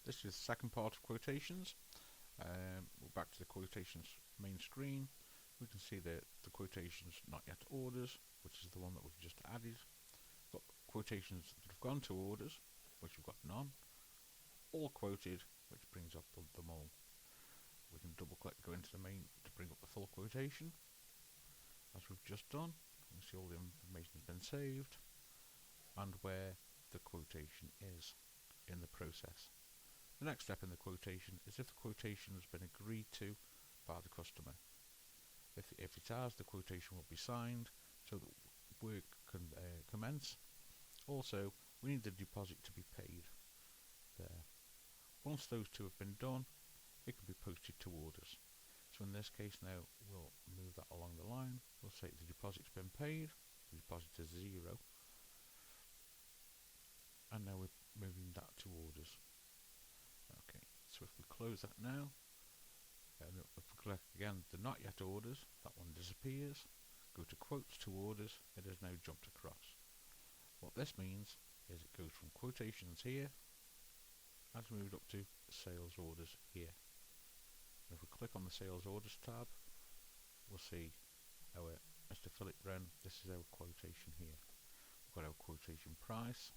This is the second part of quotations. We're back to the quotations main screen. We can see the quotations not yet orders, which is the one that we've just added. We've got quotations that have gone to orders, which we've got none. All quoted, which brings up them all. We can double click, go into the main to bring up the full quotation, as we've just done. You can see all the information has been saved and where the quotation is in the process. The next step in the quotation is if the quotation has been agreed to by the customer. If it has, the quotation will be signed so that work can commence. Also, we need the deposit to be paid there. Once those two have been done, it can be posted to orders. So in this case now, we'll move that along the line. We'll say the deposit's been paid, the deposit is 0, and now we're moving that to orders. Okay, so if we close that now, and if we click again the not yet orders, that one disappears. Go to quotes to orders, it has now jumped across. What this means is it goes from quotations here, has moved up to sales orders here. And if we click on the sales orders tab, we'll see our Mr. Philip Wren. This is our quotation here. We've got our quotation price.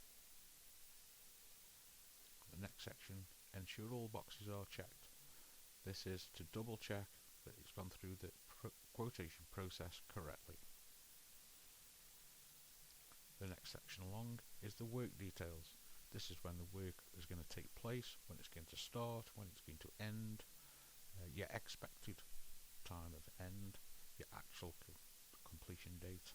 The next section, ensure all boxes are checked. This is to double check that it's gone through the quotation process correctly. The next section along is the work details. This is when the work is going to take place, when it's going to start, when it's going to end, your expected time of end, your actual completion date.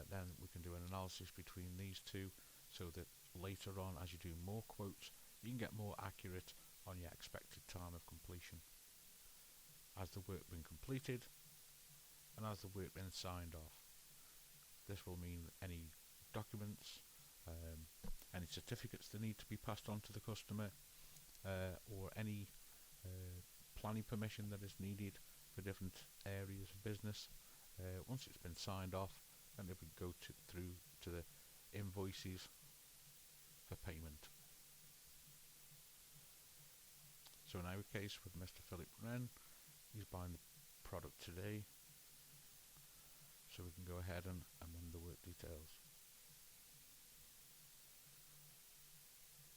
Then we can do an analysis between these two so that later on, as you do more quotes, you can get more accurate on your expected time of completion. Has the work been completed, and has the work been signed off? This will mean any documents, any certificates that need to be passed on to the customer, or any planning permission that is needed for different areas of business. Once it's been signed off, then it would go through to the invoices for payment. So in our case with Mr. Philip Wren, he's buying the product today, so we can go ahead and amend the work details.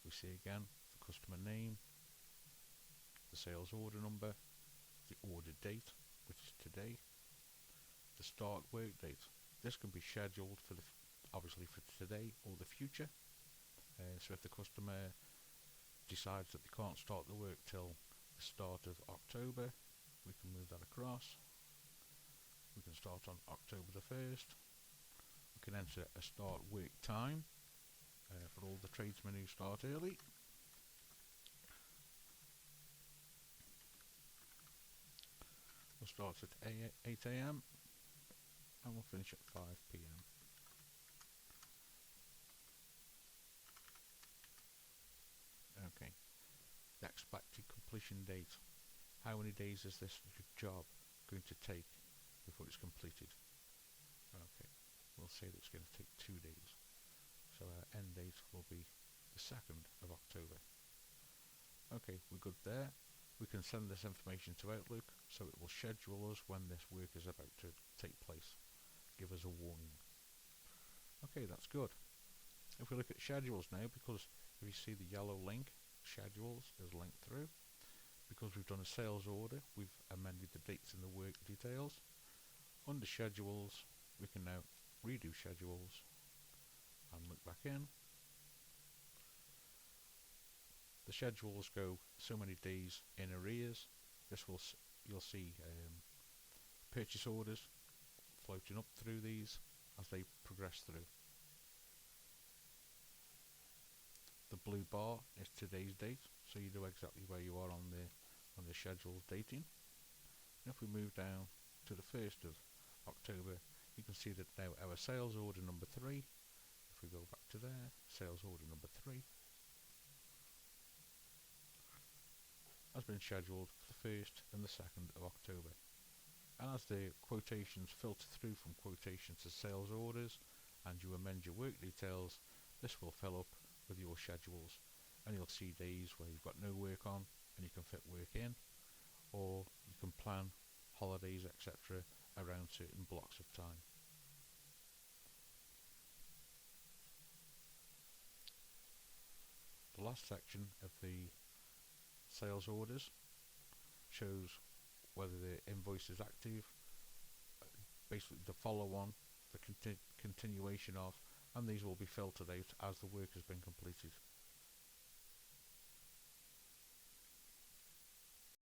We see again the customer name, the sales order number, the order date, which is today, the start work date. This can be scheduled for obviously for today or the future. So if the customer decides that they can't start the work till the start of October, we can move that across. We can start on October the 1st. We can enter a start work time for all the tradesmen who start early. We'll start at 8 AM and we'll finish at 5 PM. Okay, the expected completion date. How many days is this job going to take before it's completed? Okay, we'll say that it's going to take 2 days. So our end date will be the 2nd of October. Okay, we're good there. We can send this information to Outlook, so it will schedule us when this work is about to take place. Give us a warning. Okay, that's good. If we look at schedules now, because if you see the yellow link, schedules is linked through. Because we've done a sales order, we've amended the dates in the work details. Under schedules, we can now redo schedules and look back in. The schedules go so many days in arrears. This will you'll see purchase orders floating up through these as they progress through. The blue bar is today's date, so you know exactly where you are on the scheduled dating. And if we move down to the 1st of October, you can see that now our sales order number 3, if we go back to there, sales order number 3 has been scheduled for the 1st and the 2nd of October. And as the quotations filter through from quotations to sales orders and you amend your work details, this will fill up with your schedules. and you'll see days where you've got no work on and you can fit work in, or you can plan holidays, etc., around certain blocks of time. The last section of the sales orders shows whether the invoice is active, basically the follow on, the continuation of, and these will be filtered out as the work has been completed.